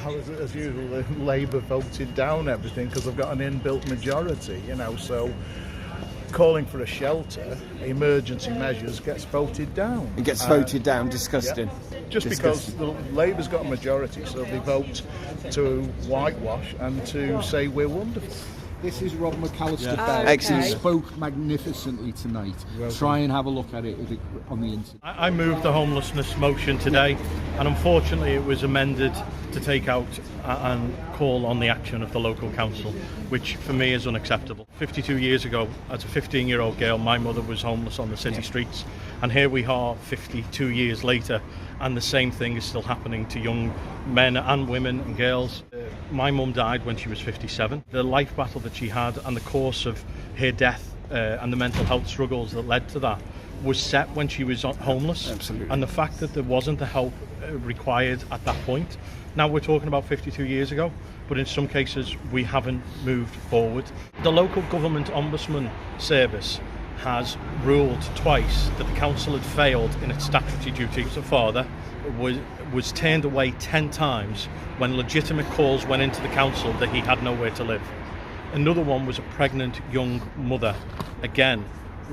as usual, Labour voted down everything because they've got an inbuilt majority, so calling for a shelter, emergency measures gets voted down. It gets voted down, disgusting. Yeah. Just because Labour's got a majority, so they vote to whitewash and to say we're wonderful. This is Rob McAllister. Excellent. He spoke magnificently tonight. Try and have a look at it on the internet. I moved the homelessness motion today, and unfortunately it was amended to take out and call on the action of the local council, which for me is unacceptable. 52 years ago, as a 15-year-old girl, my mother was homeless on the city streets, and here we are 52 years later, and the same thing is still happening to young men and women and girls. My mum died when she was 57. The life battle that she had and the course of her death and the mental health struggles that led to that was set when she was homeless. Absolutely. And the fact that there wasn't the help required at that point. Now we're talking about 52 years ago, but in some cases we haven't moved forward. The local government ombudsman service has ruled twice that the council had failed in its statutory duty. A father was turned away 10 times when legitimate calls went into the council that he had nowhere to live. Another one was a pregnant young mother. Again,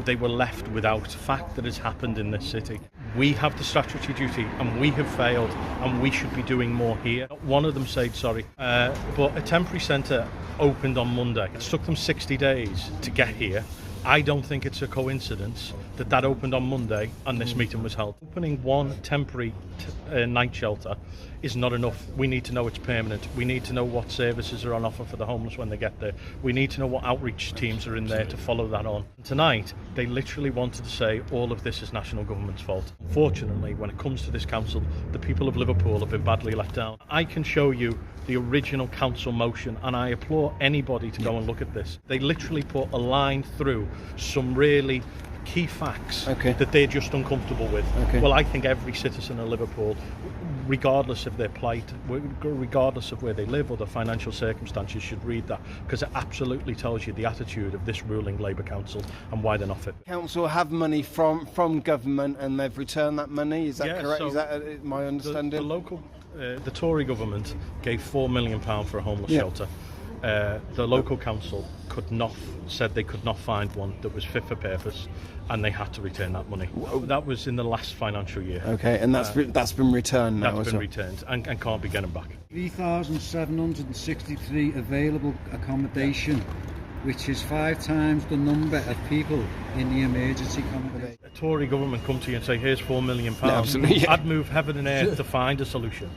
they were left without. Fact that has happened in this city. We have the statutory duty and we have failed, and we should be doing more here. One of them said sorry, but a temporary centre opened on Monday. It took them 60 days to get here. I don't think it's a coincidence that opened on Monday and this meeting was held. Opening one temporary night shelter is not enough. We need to know it's permanent. We need to know what services are on offer for the homeless when they get there. We need to know what outreach teams are in there to follow that on. Tonight, they literally wanted to say all of this is national government's fault. Unfortunately, when it comes to this council, the people of Liverpool have been badly let down. I can show you the original council motion, and I implore anybody to go and look at this. They literally put a line through some really key facts that they're just uncomfortable with. Well, I think every citizen of Liverpool, regardless of their plight, regardless of where they live or their financial circumstances, should read that, because it absolutely tells you the attitude of this ruling Labour council and why they're not fit. Council have money from government and they've returned that money, is that correct? So is that my understanding? The Tory government gave £4 million for a homeless shelter. The local council said they could not find one that was fit for purpose, and they had to return that money. That was in the last financial year. Okay, and that's been returned now. That's been returned and can't be getting back. 3,763 available accommodation, which is 5 times the number of people in the emergency accommodation. A Tory government come to you and say, here's £4 million. Absolutely, I'd move heaven and earth to find a solution.